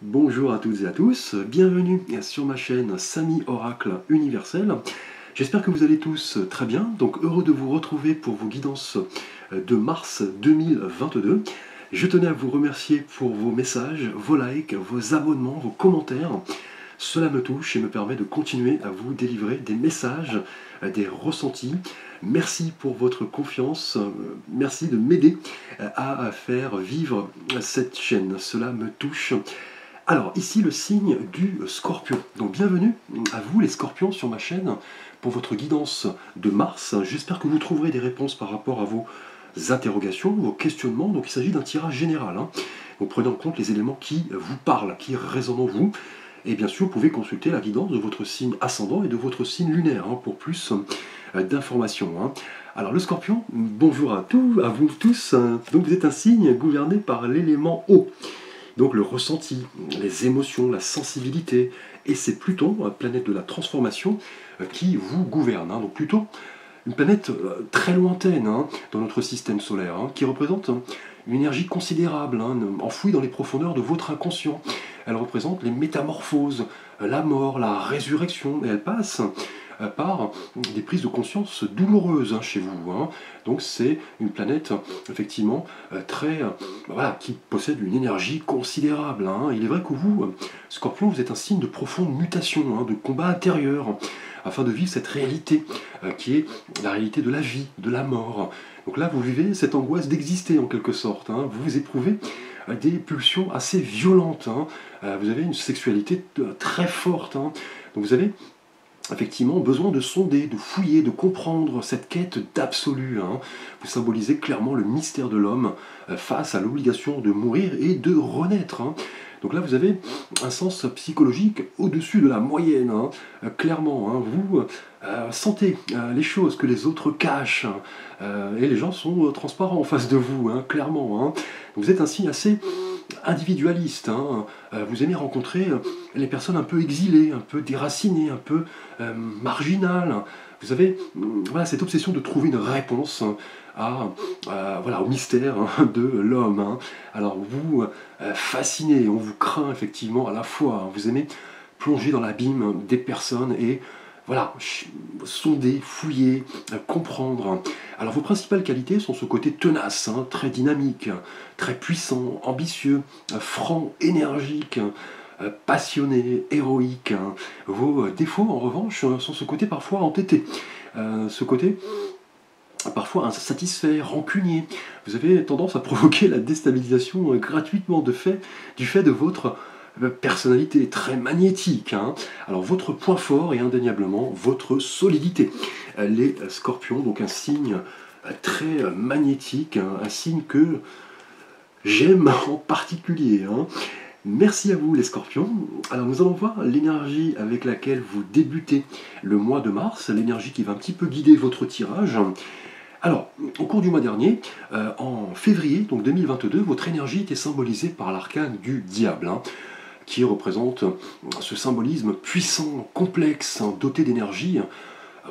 Bonjour à toutes et à tous, bienvenue sur ma chaîne Samy Oracle Universel. J'espère que vous allez tous très bien, donc heureux de vous retrouver pour vos guidances de mars 2022. Je tenais à vous remercier pour vos messages, vos likes, vos abonnements, vos commentaires. Cela me touche et me permet de continuer à vous délivrer des messages, des ressentis. Merci pour votre confiance, merci de m'aider à faire vivre cette chaîne. Cela me touche. Alors, ici le signe du Scorpion. Donc bienvenue à vous les Scorpions sur ma chaîne pour votre guidance de Mars. J'espère que vous trouverez des réponses par rapport à vos interrogations, vos questionnements. Donc il s'agit d'un tirage général. Vous prenez en compte les éléments qui vous parlent, qui résonnent en vous. Et bien sûr, vous pouvez consulter la guidance de votre signe ascendant et de votre signe lunaire pour plus d'informations. Alors le Scorpion, bonjour à vous tous. Donc vous êtes un signe gouverné par l'élément eau. Donc le ressenti, les émotions, la sensibilité, et c'est Pluton, planète de la transformation, qui vous gouverne. Donc Pluton, une planète très lointaine dans notre système solaire, qui représente une énergie considérable, enfouie dans les profondeurs de votre inconscient. Elle représente les métamorphoses, la mort, la résurrection, et elle passe par des prises de conscience douloureuses chez vous. Donc c'est une planète effectivement très voilà, qui possède une énergie considérable. Il est vrai que vous, Scorpion, vous êtes un signe de profonde mutation, de combat intérieur, afin de vivre cette réalité qui est la réalité de la vie, de la mort. Donc là, vous vivez cette angoisse d'exister en quelque sorte. Vous éprouvez des pulsions assez violentes. Vous avez une sexualité très forte. Donc vous avez effectivement besoin de sonder, de fouiller, de comprendre cette quête d'absolu. Vous symbolisez clairement le mystère de l'homme face à l'obligation de mourir et de renaître. Donc là, vous avez un sens psychologique au-dessus de la moyenne. Clairement, vous sentez les choses que les autres cachent. Et les gens sont transparents en face de vous, clairement. Donc vous êtes un signe assez individualiste. Vous aimez rencontrer les personnes un peu exilées, un peu déracinées, un peu marginales. Vous avez voilà, cette obsession de trouver une réponse voilà, au mystère de l'homme. Alors vous fascinez, on vous craint effectivement à la fois. Vous aimez plonger dans l'abîme des personnes et voilà, sonder, fouiller, comprendre. Alors vos principales qualités sont ce côté tenace, très dynamique, très puissant, ambitieux, franc, énergique, passionné, héroïque. Vos défauts, en revanche, sont ce côté parfois entêté, ce côté parfois insatisfait, rancunier. Vous avez tendance à provoquer la déstabilisation gratuitement du fait de votre personnalité très magnétique. Alors votre point fort est indéniablement votre solidité. Les Scorpions, donc un signe très magnétique, un signe que j'aime en particulier. Merci à vous les Scorpions. Alors nous allons voir l'énergie avec laquelle vous débutez le mois de mars, l'énergie qui va un petit peu guider votre tirage. Alors, au cours du mois dernier, en février donc 2022, votre énergie était symbolisée par l'arcane du diable, qui représente ce symbolisme puissant, complexe, doté d'énergie,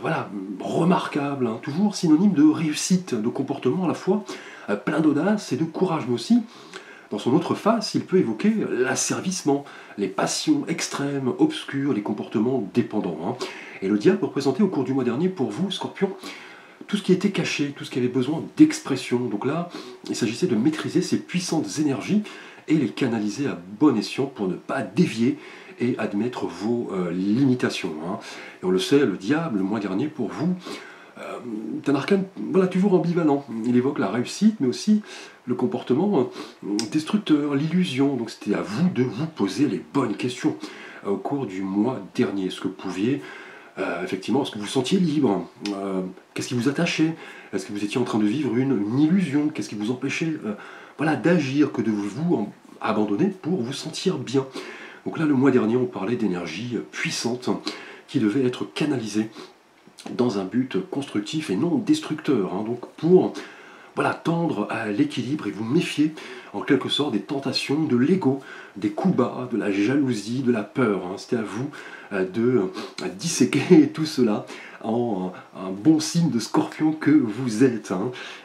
voilà, remarquable, toujours synonyme de réussite, de comportement à la fois plein d'audace et de courage, mais aussi, dans son autre face, il peut évoquer l'asservissement, les passions extrêmes, obscures, les comportements dépendants. Et le diable représentait au cours du mois dernier pour vous, Scorpion, tout ce qui était caché, tout ce qui avait besoin d'expression. Donc là, il s'agissait de maîtriser ces puissantes énergies et les canaliser à bon escient pour ne pas dévier et admettre vos limitations. Et on le sait, le diable, le mois dernier, pour vous, est un arcane voilà, toujours ambivalent. Il évoque la réussite, mais aussi le comportement destructeur, l'illusion. Donc c'était à vous de vous poser les bonnes questions au cours du mois dernier. Est-ce que vous pouviez effectivement, est-ce que vous vous sentiez libre? Qu'est-ce qui vous attachait? Est-ce que vous étiez en train de vivre une illusion? Qu'est-ce qui vous empêchait voilà, d'agir, que de vous abandonner pour vous sentir bien? Donc là, le mois dernier, on parlait d'énergie puissante qui devait être canalisée dans un but constructif et non destructeur. Donc pour voilà, tendre à l'équilibre et vous méfier en quelque sorte des tentations de l'ego, des coups bas, de la jalousie, de la peur. C'était à vous de disséquer tout cela en un bon signe de Scorpion que vous êtes.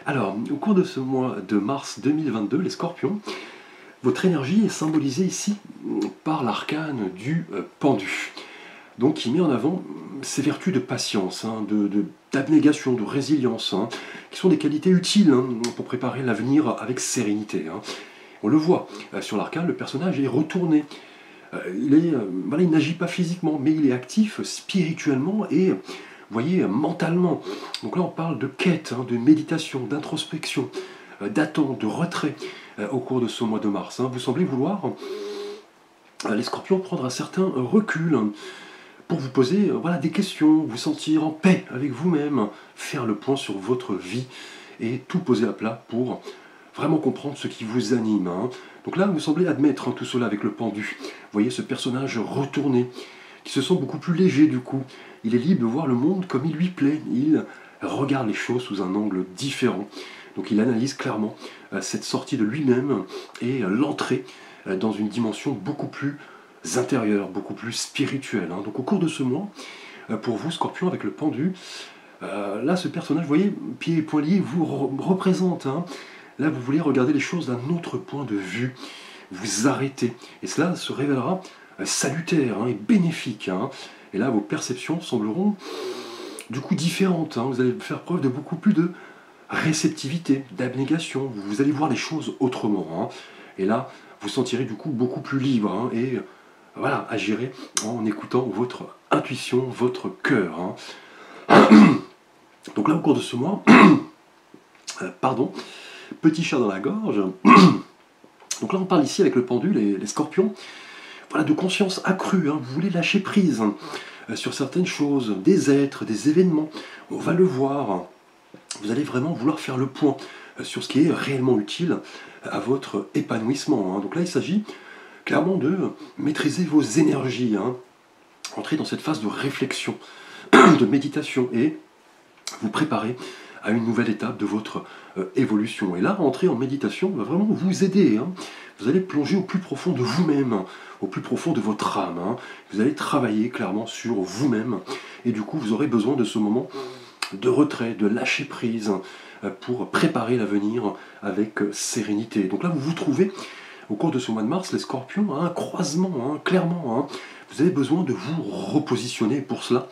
Alors, au cours de ce mois de mars 2022, les Scorpions, Votre énergie est symbolisée ici par l'arcane du pendu. Donc qui met en avant ces vertus de patience, hein, d'abnégation, de résilience, hein, qui sont des qualités utiles hein, pour préparer l'avenir avec sérénité. Hein. On le voit sur l'arcane, le personnage est retourné. Voilà, il n'agit pas physiquement, mais il est actif spirituellement et, vous voyez, mentalement. Donc là, on parle de quête, hein, de méditation, d'introspection, d'attente, de retrait au cours de ce mois de mars. Hein. Vous semblez vouloir, les scorpions, prendre un certain recul hein, pour vous poser voilà, des questions, vous sentir en paix avec vous-même, faire le point sur votre vie et tout poser à plat pour vraiment comprendre ce qui vous anime. Hein. Donc là, vous semblez admettre hein, tout cela avec le pendu. Vous voyez ce personnage retourné, qui se sent beaucoup plus léger du coup. Il est libre de voir le monde comme il lui plaît. Il regarde les choses sous un angle différent. Donc il analyse clairement cette sortie de lui-même et l'entrée dans une dimension beaucoup plus intérieure, beaucoup plus spirituelle. Hein. Donc au cours de ce mois, pour vous, Scorpion, avec le pendu, là, ce personnage, vous voyez, pieds et poings liés, vous représente. Hein. Là, vous voulez regarder les choses d'un autre point de vue, vous arrêtez. Et cela se révélera salutaire hein, et bénéfique. Hein. Et là, vos perceptions sembleront du coup différentes. Hein. Vous allez faire preuve de beaucoup plus de réceptivité, d'abnégation. Vous allez voir les choses autrement. Hein. Et là, vous sentirez du coup beaucoup plus libre. Hein, et voilà, agirez en écoutant votre intuition, votre cœur. Hein. Donc là, au cours de ce mois, pardon, petit chat dans la gorge. Donc là, on parle ici avec le pendu, les scorpions, voilà, de conscience accrue. Hein. Vous voulez lâcher prise sur certaines choses, des êtres, des événements. On va le voir. Vous allez vraiment vouloir faire le point sur ce qui est réellement utile à votre épanouissement. Hein. Donc là, il s'agit clairement de maîtriser vos énergies, hein. Entrer dans cette phase de réflexion, de méditation et vous préparer à une nouvelle étape de votre évolution. Et là, entrer en méditation va vraiment vous aider. Hein. Vous allez plonger au plus profond de vous-même, hein, au plus profond de votre âme. Hein. Vous allez travailler clairement sur vous-même. Et du coup, vous aurez besoin de ce moment de retrait, de lâcher prise, pour préparer l'avenir avec sérénité. Donc là, vous vous trouvez, au cours de ce mois de mars, les scorpions, à un croisement, hein, clairement. Hein. Vous avez besoin de vous repositionner. Pour cela,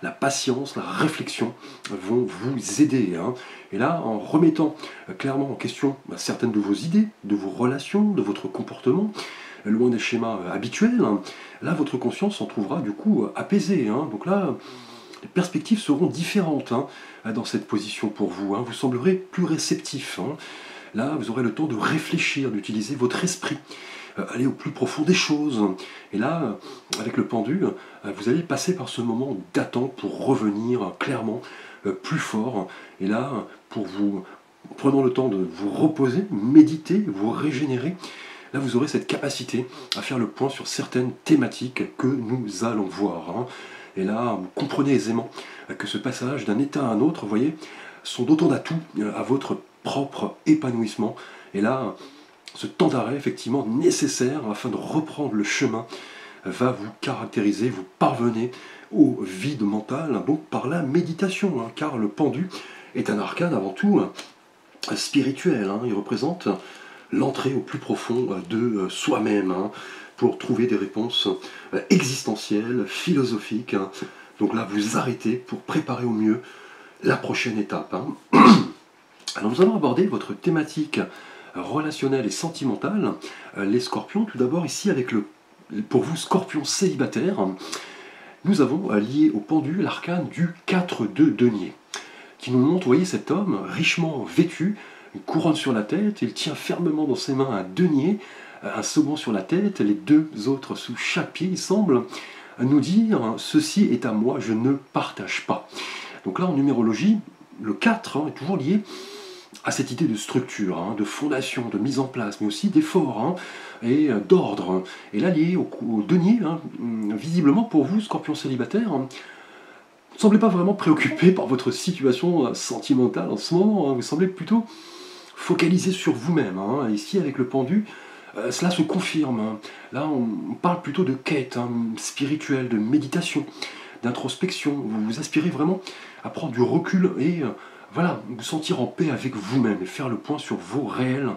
la patience, la réflexion vont vous aider. Hein. Et là, en remettant clairement en question certaines de vos idées, de vos relations, de votre comportement, loin des schémas habituels, hein, là, votre conscience s'en trouvera du coup apaisée. Hein. Donc là, les perspectives seront différentes hein, dans cette position pour vous. Hein. Vous semblerez plus réceptif. Hein. Là, vous aurez le temps de réfléchir, d'utiliser votre esprit, aller au plus profond des choses. Et là, avec le pendu, vous allez passer par ce moment d'attente pour revenir clairement plus fort. Et là, pour vous, prenant le temps de vous reposer, méditer, vous régénérer, là, vous aurez cette capacité à faire le point sur certaines thématiques que nous allons voir. Hein. Et là, vous comprenez aisément que ce passage d'un état à un autre, vous voyez, sont d'autant d'atouts à votre propre épanouissement. Et là, ce temps d'arrêt, effectivement, nécessaire afin de reprendre le chemin, va vous caractériser, vous parvenez au vide mental, donc par la méditation, hein, car le pendu est un arcane avant tout spirituel. Hein, il représente l'entrée au plus profond de soi-même, hein, pour trouver des réponses existentielles, philosophiques. Hein. Donc là, vous arrêtez pour préparer au mieux la prochaine étape. Hein. Alors nous allons aborder votre thématique relationnelle et sentimentale, les scorpions. Tout d'abord ici avec pour vous, scorpion célibataire, nous avons lié au pendu l'arcane du 4 de denier, qui nous montre, vous voyez, cet homme richement vêtu, une couronne sur la tête, il tient fermement dans ses mains un denier, un second sur la tête, les deux autres sous chaque pied. Il semble nous dire « ceci est à moi, je ne partage pas ». Donc là, en numérologie, le 4 hein, est toujours lié à cette idée de structure, hein, de fondation, de mise en place, mais aussi d'effort hein, et d'ordre. Et là, lié au denier, hein, visiblement pour vous, scorpion célibataire, hein, vous ne semblez pas vraiment préoccupé par votre situation sentimentale en ce moment. Hein, vous semblez plutôt focalisé sur vous-même. Hein. Ici, avec le pendu, cela se confirme. Hein. Là, on parle plutôt de quête hein, spirituelle, de méditation, d'introspection. Vous aspirez vraiment à prendre du recul et voilà, vous sentir en paix avec vous-même et faire le point sur vos réelles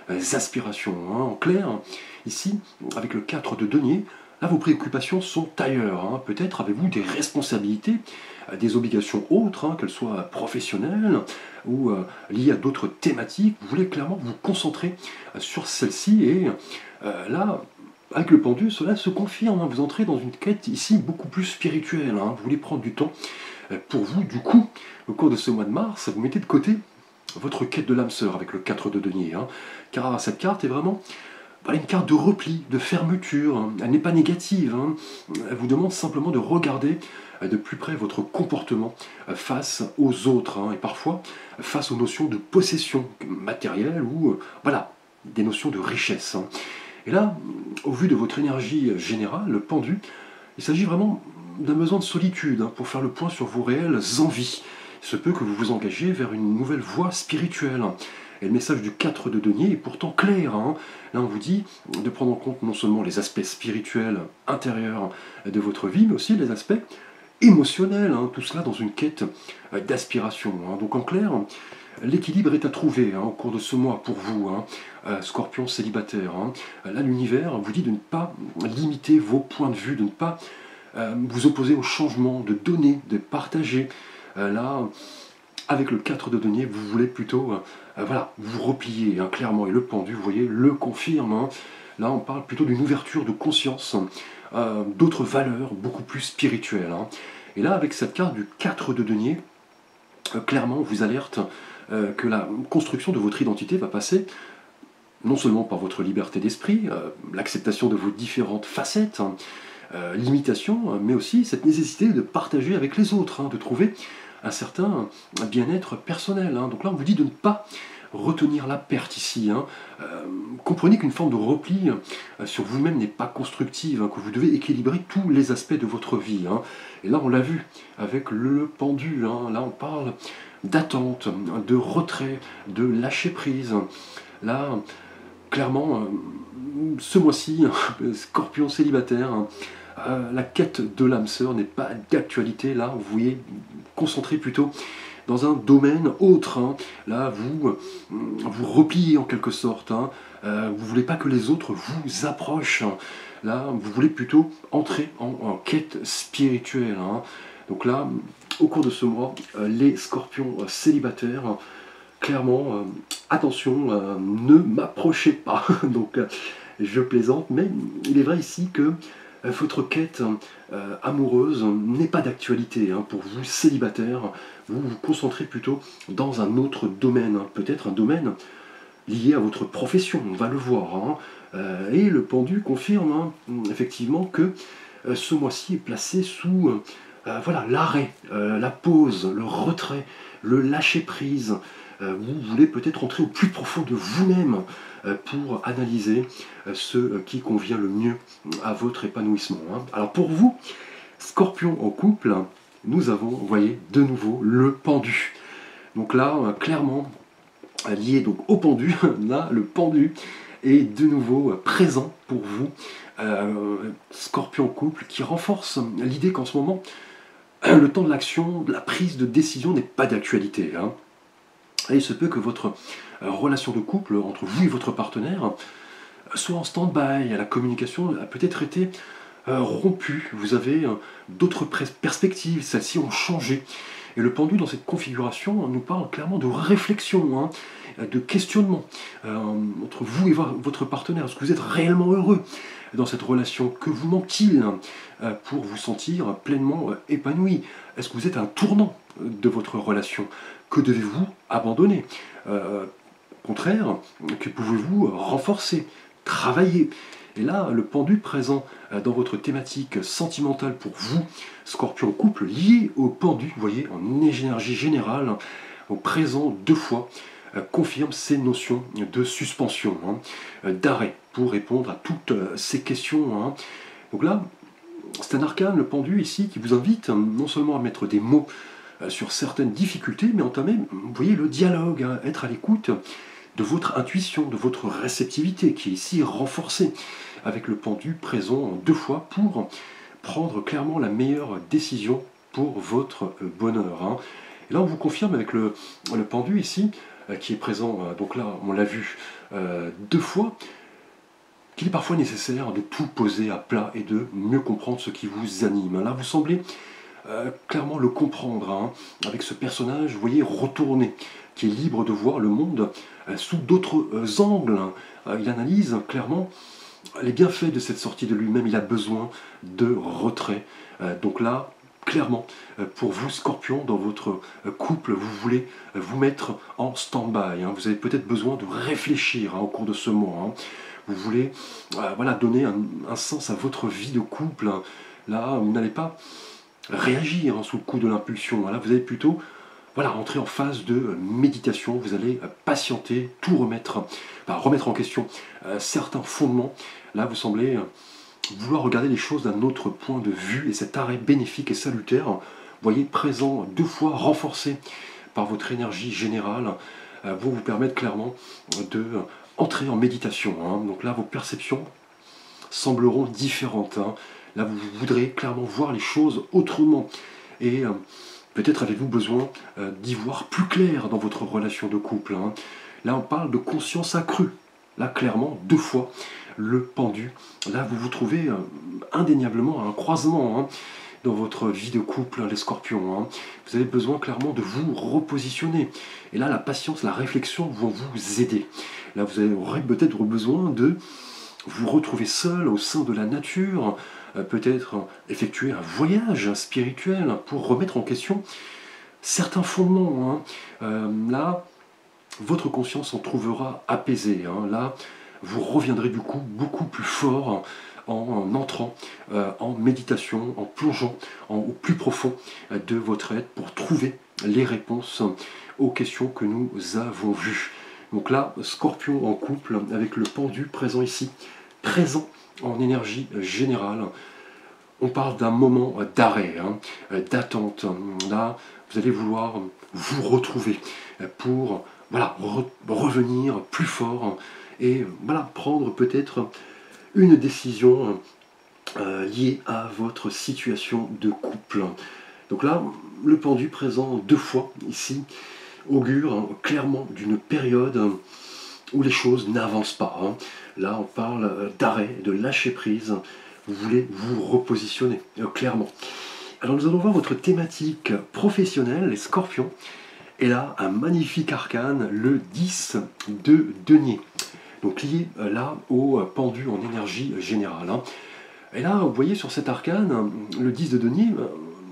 aspirations. Hein. En clair, ici, avec le 4 de denier, là, vos préoccupations sont ailleurs. Hein. Peut-être avez-vous des responsabilités, des obligations autres, hein, qu'elles soient professionnelles ou liées à d'autres thématiques. Vous voulez clairement vous concentrer sur celles-ci et là, avec le pendu, cela se confirme. Hein. Vous entrez dans une quête ici beaucoup plus spirituelle. Hein. Vous voulez prendre du temps pour vous. Du coup, au cours de ce mois de mars, vous mettez de côté votre quête de l'âme sœur avec le 4 de denier. Hein. Car cette carte est vraiment voilà, une carte de repli, de fermeture. Hein. Elle n'est pas négative. Hein. Elle vous demande simplement de regarder de plus près votre comportement face aux autres. Hein. Et parfois face aux notions de possession matérielle ou voilà, des notions de richesse. Hein. Et là, au vu de votre énergie générale, le pendu, il s'agit vraiment d'un besoin de solitude hein, pour faire le point sur vos réelles envies. Il se peut que vous vous engagez vers une nouvelle voie spirituelle. Et le message du 4 de denier est pourtant clair. Hein. Là, on vous dit de prendre en compte non seulement les aspects spirituels intérieurs de votre vie, mais aussi les aspects émotionnels. Hein. Tout cela dans une quête d'aspiration. Hein. Donc en clair, l'équilibre est à trouver hein, au cours de ce mois pour vous, hein, Scorpion célibataire. Hein. Là, l'univers vous dit de ne pas limiter vos points de vue, de ne pas vous opposer au changement, de donner, de partager. Là, avec le 4 de denier, vous voulez plutôt voilà, vous replier hein, clairement. Et le pendu, vous voyez, le confirme. Hein. Là, on parle plutôt d'une ouverture de conscience, d'autres valeurs beaucoup plus spirituelles. Hein. Et là, avec cette carte du 4 de denier, clairement, on vous alerte que la construction de votre identité va passer non seulement par votre liberté d'esprit, l'acceptation de vos différentes facettes, hein, limitations, mais aussi cette nécessité de partager avec les autres, hein, de trouver un certain bien-être personnel. Hein. Donc là, on vous dit de ne pas retenir la perte ici. Hein. Comprenez qu'une forme de repli sur vous-même n'est pas constructive, hein, que vous devez équilibrer tous les aspects de votre vie. Hein. Et là, on l'a vu avec le pendu. Hein. Là, on parle d'attente, de retrait, de lâcher prise. Là, clairement, ce mois-ci, Scorpion célibataire, hein, la quête de l'âme sœur n'est pas d'actualité. Là, vous voyez, concentrez plutôt dans un domaine autre. Hein. Là, vous repliez en quelque sorte. Hein. Vous ne voulez pas que les autres vous approchent. Hein. Là, vous voulez plutôt entrer en quête spirituelle. Hein. Donc là, au cours de ce mois, les scorpions célibataires, clairement, attention, ne m'approchez pas. Donc, je plaisante, mais il est vrai ici que votre quête amoureuse n'est pas d'actualité. Hein. Pour vous, célibataire, vous vous concentrez plutôt dans un autre domaine, hein. Peut-être un domaine lié à votre profession, on va le voir. Hein. Et le pendu confirme hein, effectivement que ce mois-ci est placé sous voilà, l'arrêt, la pause, le retrait, le lâcher-prise. Vous voulez peut-être entrer au plus profond de vous-même pour analyser ce qui convient le mieux à votre épanouissement. Hein. Alors pour vous, Scorpion en couple, nous avons, vous voyez, de nouveau le pendu. Donc là, clairement, lié donc au pendu, là, le pendu est de nouveau présent pour vous, Scorpion en couple, qui renforce l'idée qu'en ce moment, le temps de l'action, de la prise de décision n'est pas d'actualité. Hein. Et il se peut que votre relation de couple entre vous et votre partenaire soit en stand-by. La communication a peut-être été rompue. Vous avez d'autres perspectives. Celles-ci ont changé. Et le pendu, dans cette configuration, nous parle clairement de réflexion, hein, de questionnement entre vous et votre partenaire. Est-ce que vous êtes réellement heureux dans cette relation? Que vous manque-t-il pour vous sentir pleinement épanoui? Est-ce que vous êtes à un tournant de votre relation? Que devez-vous abandonner? Au contraire, que pouvez-vous renforcer, travailler? Et là, le pendu présent dans votre thématique sentimentale pour vous, Scorpion couple, lié au pendu, vous voyez, en énergie générale, au présent deux fois, confirme ces notions de suspension, hein, d'arrêt, pour répondre à toutes ces questions. Hein. Donc là, c'est un arcane, le pendu ici, qui vous invite non seulement à mettre des mots sur certaines difficultés, mais entamer, vous voyez, le dialogue, hein, être à l'écoute de votre intuition, de votre réceptivité, qui est ici renforcée, avec le pendu présent deux fois pour prendre clairement la meilleure décision pour votre bonheur. Hein. Et là, on vous confirme avec le pendu ici, qui est présent, donc là on l'a vu 2 fois, qu'il est parfois nécessaire de tout poser à plat et de mieux comprendre ce qui vous anime. Là vous semblez clairement le comprendre, hein, avec ce personnage, vous voyez, retourné, qui est libre de voir le monde sous d'autres angles. Il analyse clairement les bienfaits de cette sortie de lui-même, il a besoin de retrait. Donc là, clairement, pour vous, Scorpion, dans votre couple, vous voulez vous mettre en stand-by. Hein. Vous avez peut-être besoin de réfléchir, hein, au cours de ce mois. Hein. Vous voulez voilà, donner un sens à votre vie de couple. Hein. Là, vous n'allez pas réagir, hein, sous le coup de l'impulsion. Là, vous allez plutôt voilà, entrer en phase de méditation. Vous allez patienter, tout remettre, remettre en question certains fondements. Là, vous semblez vouloir regarder les choses d'un autre point de vue, et cet arrêt bénéfique et salutaire, vous voyez, présent 2 fois, renforcé par votre énergie générale, vont vous permettre clairement de entrer en méditation. Hein. Donc là, vos perceptions sembleront différentes. Hein. Là, vous voudrez clairement voir les choses autrement. Et peut-être avez-vous besoin d'y voir plus clair dans votre relation de couple. Hein. Là, on parle de conscience accrue. Là, clairement, 2 fois, le pendu. Là, vous vous trouvez indéniablement à un croisement, hein, dans votre vie de couple, hein, les scorpions. Hein. Vous avez besoin clairement de vous repositionner. Et là, la patience, la réflexion vont vous aider. Là, vous aurez peut-être besoin de vous retrouver seul au sein de la nature, peut-être effectuer un voyage spirituel pour remettre en question certains fondements. Hein. Là, votre conscience en trouvera apaisée. Hein. Là, vous reviendrez du coup beaucoup plus fort en entrant en méditation, en plongeant au plus profond de votre être pour trouver les réponses aux questions que nous avons vues. Donc là, Scorpion en couple avec le pendu présent ici, présent en énergie générale. On parle d'un moment d'arrêt, hein, d'attente. Là, vous allez vouloir vous retrouver pour voilà, revenir plus fort et voilà, prendre peut-être une décision liée à votre situation de couple. Donc là, le pendu présent 2 fois ici augure hein, clairement d'une période où les choses n'avancent pas. Hein. Là, on parle d'arrêt, de lâcher prise. Vous voulez vous repositionner, clairement. Alors nous allons voir votre thématique professionnelle, les scorpions. Et là, un magnifique arcane, le 10 de denier. Donc lié là au pendu en énergie générale. Hein. Et là, vous voyez sur cet arcane, le 10 de denier,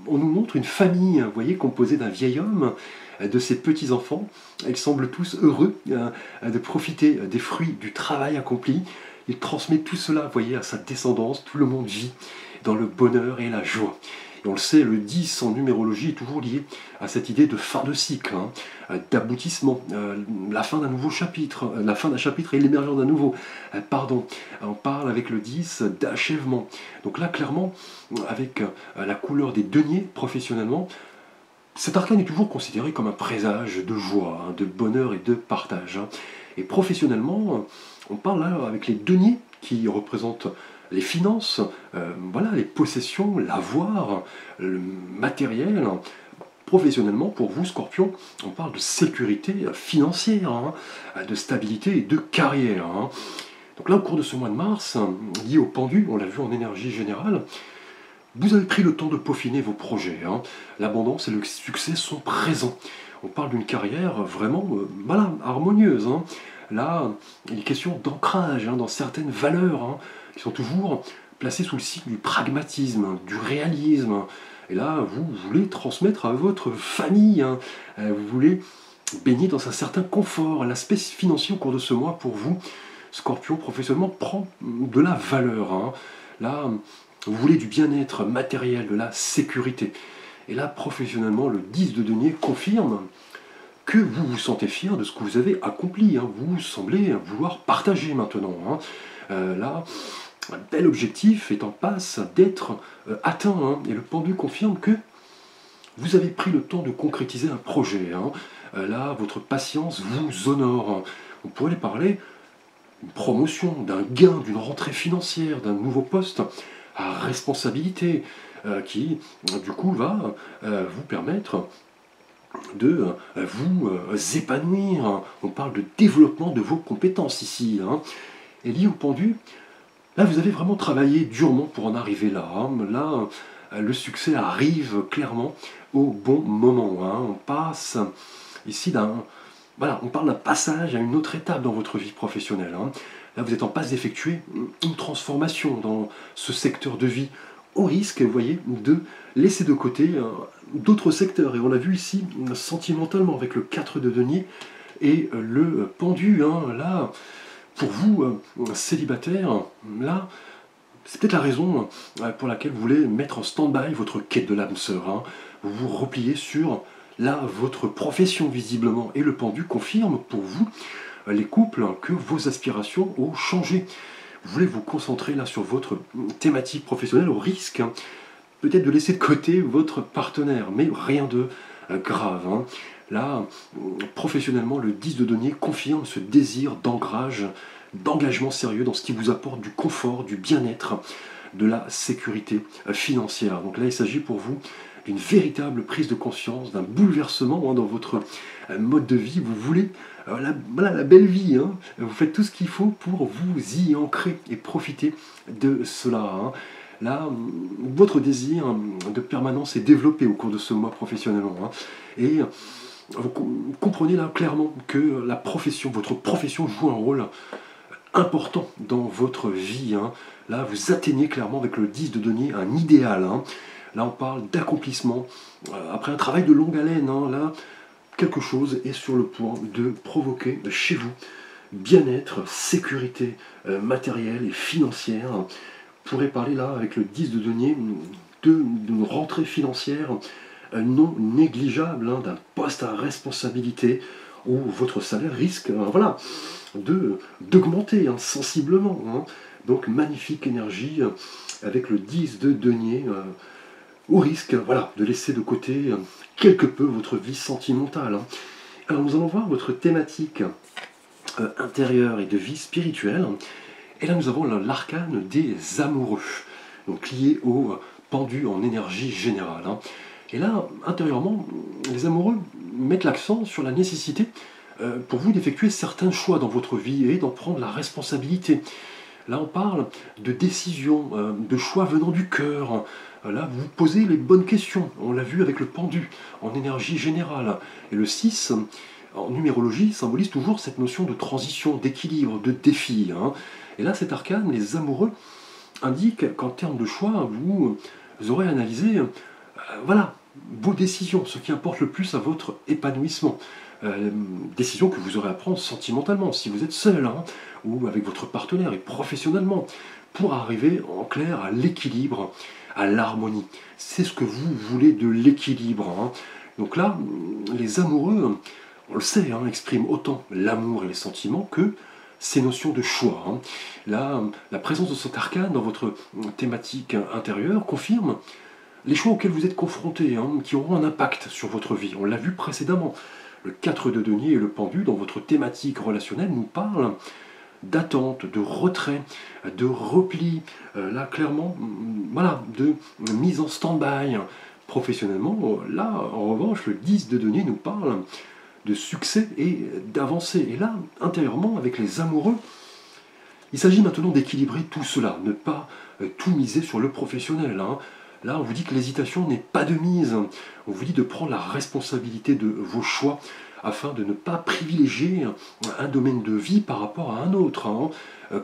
on nous montre une famille, vous voyez, composée d'un vieil homme, de ses petits-enfants. Ils semblent tous heureux de profiter des fruits du travail accompli. Il transmet tout cela, vous voyez, à sa descendance. Tout le monde vit dans le bonheur et la joie. Et on le sait, le 10 en numérologie est toujours lié à cette idée de fin de cycle, hein, d'aboutissement, la fin d'un nouveau chapitre, la fin d'un chapitre et l'émergence d'un nouveau. Pardon, on parle avec le 10 d'achèvement. Donc là, clairement, avec la couleur des deniers professionnellement, cet arcane est toujours considéré comme un présage de joie, hein, de bonheur et de partage. Hein. Et professionnellement, on parle là avec les deniers qui représentent les finances, voilà, les possessions, l'avoir, le matériel. Professionnellement, pour vous, Scorpion, on parle de sécurité financière, hein, de stabilité et de carrière. Hein. Donc là, au cours de ce mois de mars, lié au pendu, on l'a vu en énergie générale, vous avez pris le temps de peaufiner vos projets. Hein. L'abondance et le succès sont présents. On parle d'une carrière vraiment voilà, harmonieuse. Hein. Là, il est question d'ancrage hein, dans certaines valeurs hein, qui sont toujours placées sous le signe du pragmatisme, du réalisme. Et là, vous voulez transmettre à votre famille. Hein. Vous voulez baigner dans un certain confort. L'aspect financier au cours de ce mois, pour vous, Scorpion, professionnellement, prend de la valeur. Hein. Là, vous voulez du bien-être matériel, de la sécurité. Et là, professionnellement, le 10 de denier confirme que vous vous sentez fier de ce que vous avez accompli. Hein. Vous semblez vouloir partager maintenant. Hein. Là, un bel objectif est en passe d'être atteint. Hein. Et le pendu confirme que vous avez pris le temps de concrétiser un projet. Hein. Là, votre patience vous honore. Hein. On pourrait parler d'une promotion, d'un gain, d'une rentrée financière, d'un nouveau poste à responsabilité qui, du coup, va vous permettre de vous épanouir. On parle de développement de vos compétences ici, hein. Et lié au pendu, là vous avez vraiment travaillé durement pour en arriver là, hein. Là, le succès arrive clairement au bon moment, hein. On passe ici voilà, on parle d'un passage à une autre étape dans votre vie professionnelle, hein. Là, vous êtes en passe d'effectuer une transformation dans ce secteur de vie, au risque, vous voyez, de laisser de côté d'autres secteurs. Et on l'a vu ici, sentimentalement, avec le 4 de denier et le pendu, hein. Là, pour vous, célibataire, là, c'est peut-être la raison pour laquelle vous voulez mettre en stand-by votre quête de l'âme sœur, hein. Vous vous repliez sur là votre profession visiblement, et le pendu confirme pour vous les couples que vos aspirations ont changé. Vous voulez vous concentrer là sur votre thématique professionnelle au risque peut-être de laisser de côté votre partenaire, mais rien de grave, hein. Là, professionnellement, le 10 de denier confirme ce désir d'engagement sérieux dans ce qui vous apporte du confort, du bien-être, de la sécurité financière. Donc là, il s'agit pour vous d'une véritable prise de conscience, d'un bouleversement, hein, dans votre mode de vie. Vous voulez la belle vie, hein. Vous faites tout ce qu'il faut pour vous y ancrer et profiter de cela, hein. Là, votre désir de permanence est développé au cours de ce mois professionnellement, hein. Et vous comprenez là clairement que votre profession joue un rôle important dans votre vie, hein. Là, vous atteignez clairement avec le 10 de denier un idéal, hein. Là, on parle d'accomplissement. Après un travail de longue haleine, hein, là, quelque chose est sur le point de provoquer chez vous bien-être, sécurité matérielle et financière. On pourrait parler là, avec le 10 de denier, d'une rentrée financière non négligeable, hein, d'un poste à responsabilité où votre salaire risque voilà, d'augmenter, hein, sensiblement, hein. Donc magnifique énergie avec le 10 de denier, au risque voilà, de laisser de côté quelque peu votre vie sentimentale, hein. Alors nous allons voir votre thématique intérieure et de vie spirituelle. Et là nous avons l'arcane des amoureux, donc lié au pendu en énergie générale, hein. Et là, intérieurement, les amoureux mettent l'accent sur la nécessité pour vous d'effectuer certains choix dans votre vie et d'en prendre la responsabilité. Là, on parle de décisions, de choix venant du cœur. Là, vous vous posez les bonnes questions. On l'a vu avec le pendu en énergie générale. Et le 6, en numérologie, symbolise toujours cette notion de transition, d'équilibre, de défi, hein. Et là, cet arcane, les amoureux, indique qu'en termes de choix, vous aurez analysé voilà, vos décisions, ce qui importe le plus à votre épanouissement. Décisions que vous aurez à prendre sentimentalement, si vous êtes seul, hein, ou avec votre partenaire, et professionnellement, pour arriver en clair à l'équilibre, à l'harmonie. C'est ce que vous voulez, de l'équilibre, hein. Donc là, les amoureux, on le sait, hein, expriment autant l'amour et les sentiments que ces notions de choix, hein. Là, la présence de cet arcane dans votre thématique intérieure confirme les choix auxquels vous êtes confrontés, hein, qui auront un impact sur votre vie. On l'a vu précédemment. Le 4 de denier et le pendu, dans votre thématique relationnelle, nous parlent d'attente, de retrait, de repli, là clairement, voilà, de mise en stand-by. Professionnellement, là, en revanche, le 10 de denier nous parle de succès et d'avancée. Et là, intérieurement, avec les amoureux, il s'agit maintenant d'équilibrer tout cela, ne pas tout miser sur le professionnel, hein. Là, on vous dit que l'hésitation n'est pas de mise. On vous dit de prendre la responsabilité de vos choix afin de ne pas privilégier un domaine de vie par rapport à un autre, hein,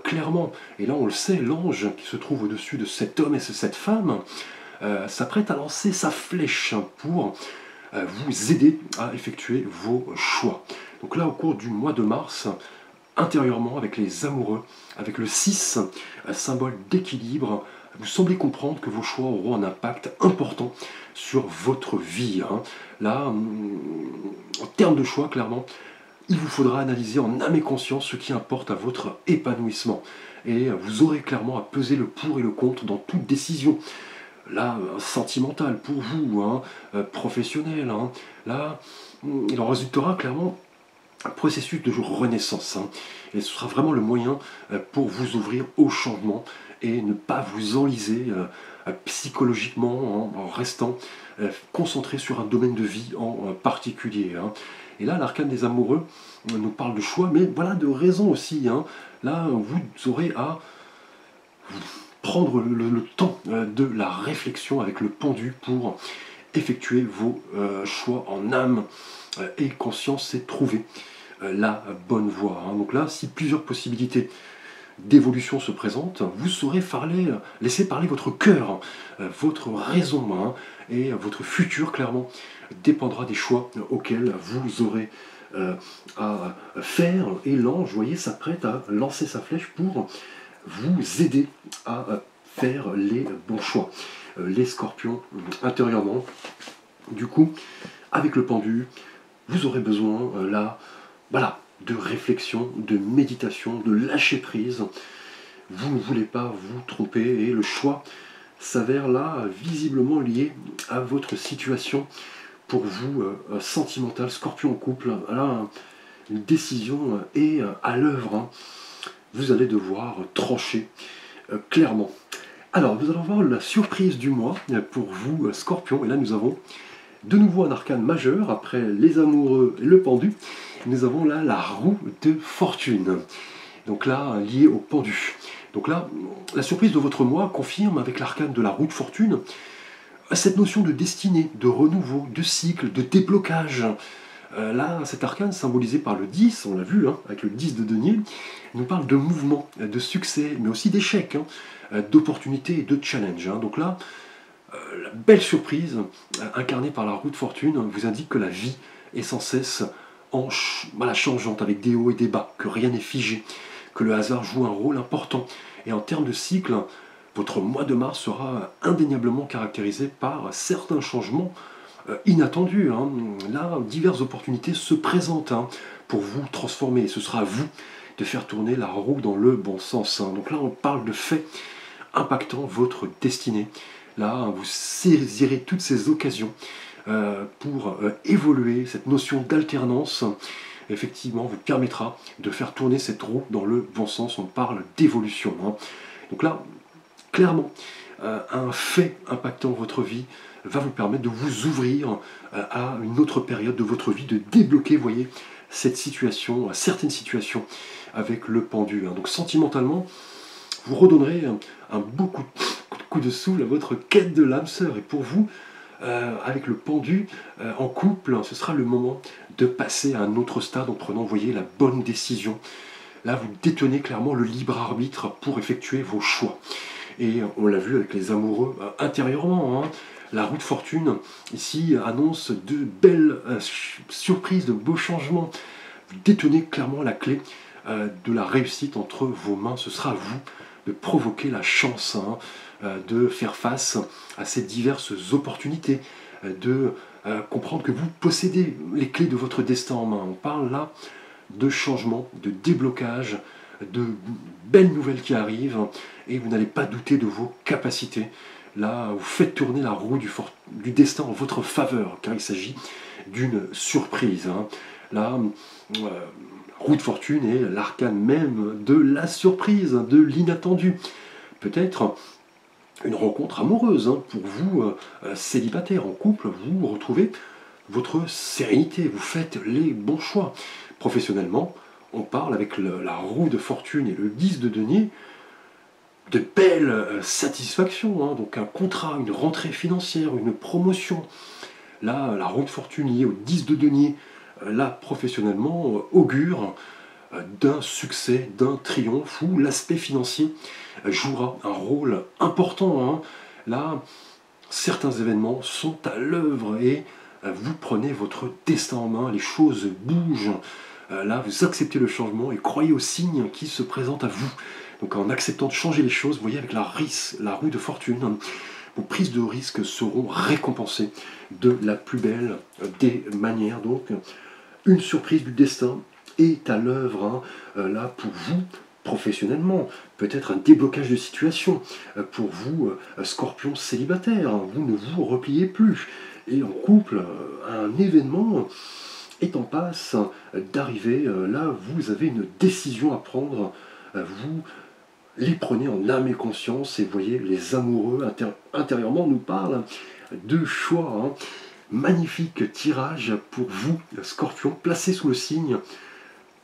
clairement. Et là, on le sait, l'ange qui se trouve au-dessus de cet homme et de cette femme s'apprête à lancer sa flèche pour vous aider à effectuer vos choix. Donc là, au cours du mois de mars, intérieurement, avec les amoureux, avec le 6, symbole d'équilibre, vous semblez comprendre que vos choix auront un impact important sur votre vie, hein. Là, en termes de choix, clairement, il vous faudra analyser en âme et conscience ce qui importe à votre épanouissement. Et vous aurez clairement à peser le pour et le contre dans toute décision. Là, sentimentale pour vous, hein, professionnelle, hein. Là, il en résultera clairement un processus de renaissance, hein. Et ce sera vraiment le moyen pour vous ouvrir au changement et ne pas vous enliser psychologiquement en restant concentré sur un domaine de vie en particulier. Hein. Et là, l'arcane des amoureux nous parle de choix, mais voilà, de raison aussi. Hein. Là, vous aurez à prendre le temps de la réflexion avec le pendu pour effectuer vos choix en âme et conscience et trouver la bonne voie. Hein. Donc là, si plusieurs possibilités d'évolution se présentent, vous saurez laisser parler votre cœur, votre raison, hein, et votre futur, clairement, dépendra des choix auxquels vous aurez à faire. Et l'ange, vous voyez, s'apprête à lancer sa flèche pour vous aider à faire les bons choix. Les scorpions, intérieurement, du coup, avec le pendu, vous aurez besoin, là, voilà, de réflexion, de méditation, de lâcher prise. Vous ne voulez pas vous tromper et le choix s'avère là visiblement lié à votre situation pour vous sentimentale, scorpion en couple. Là, une décision est à l'œuvre. Hein. Vous allez devoir trancher clairement. Alors, nous allons voir la surprise du mois pour vous, scorpion. Et là, nous avons de nouveau un arcane majeur, après les amoureux et le pendu. Nous avons là la roue de fortune. Donc là, lié au pendu. Donc là, la surprise de votre mois confirme avec l'arcane de la roue de fortune cette notion de destinée, de renouveau, de cycle, de déblocage. Là, cet arcane symbolisé par le 10, on l'a vu, hein, avec le 10 de denier, nous parle de mouvement, de succès, mais aussi d'échecs, hein, d'opportunités et de challenge. Hein. Donc là, la belle surprise incarnée par la roue de fortune vous indique que la vie est sans cesse changeante, avec des hauts et des bas, que rien n'est figé, que le hasard joue un rôle important. Et en termes de cycle, votre mois de mars sera indéniablement caractérisé par certains changements inattendus. Hein. Là, diverses opportunités se présentent pour vous transformer. Et ce sera à vous de faire tourner la roue dans le bon sens. Hein. Donc là, on parle de faits impactant votre destinée. Là, vous saisirez toutes ces occasions pour évoluer. Cette notion d'alternance, effectivement, vous permettra de faire tourner cette roue dans le bon sens. On parle d'évolution. Hein. Donc là, clairement, un fait impactant votre vie va vous permettre de vous ouvrir à une autre période de votre vie, de débloquer, vous voyez, cette situation, certaines situations avec le pendu. Hein. Donc sentimentalement, vous redonnerez un beau coup de souffle à votre quête de l'âme sœur. Et pour vous, avec le pendu, en couple, ce sera le moment de passer à un autre stade en prenant, vous voyez, la bonne décision. Là, vous détenez clairement le libre arbitre pour effectuer vos choix. Et on l'a vu avec les amoureux intérieurement. Hein. La roue de fortune, ici, annonce de belles surprises, de beaux changements. Vous détenez clairement la clé de la réussite entre vos mains. Ce sera à vous de provoquer la chance, hein, de faire face à ces diverses opportunités, de comprendre que vous possédez les clés de votre destin en main. On parle là de changement, de déblocage, de belles nouvelles qui arrivent, et vous n'allez pas douter de vos capacités. Là, vous faites tourner la roue du destin en votre faveur, car il s'agit d'une surprise. Hein. Là, roue de fortune est l'arcane même de la surprise, de l'inattendu. Peut-être une rencontre amoureuse, hein, pour vous, célibataire, en couple, vous retrouvez votre sérénité, vous faites les bons choix. Professionnellement, on parle avec la roue de fortune et le 10 de denier de belles satisfactions, hein, donc un contrat, une rentrée financière, une promotion. Là, la roue de fortune liée au 10 de denier, là, professionnellement, augure d'un succès, d'un triomphe, où l'aspect financier jouera un rôle important. Hein. Là, certains événements sont à l'œuvre et vous prenez votre destin en main, les choses bougent. Là, vous acceptez le changement et croyez aux signes qui se présentent à vous. Donc en acceptant de changer les choses, vous voyez, avec la roue de fortune, vos prises de risque seront récompensées de la plus belle des manières. Donc une surprise du destin est à l'œuvre, hein, là pour vous, professionnellement, peut-être un déblocage de situation. Pour vous, scorpion célibataire, hein, vous ne vous repliez plus. Et en couple, un événement est en passe d'arriver. Là, vous avez une décision à prendre. Vous les prenez en âme et conscience et voyez, les amoureux intérieurement nous parlent de choix. Hein. Magnifique tirage pour vous, Scorpion, placé sous le signe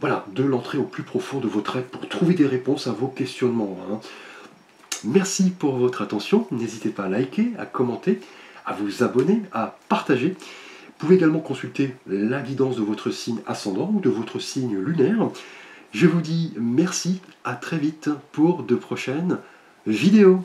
voilà, de l'entrée au plus profond de votre être pour trouver des réponses à vos questionnements. Hein. Merci pour votre attention. N'hésitez pas à liker, à commenter, à vous abonner, à partager. Vous pouvez également consulter la guidance de votre signe ascendant ou de votre signe lunaire. Je vous dis merci, à très vite pour de prochaines vidéos.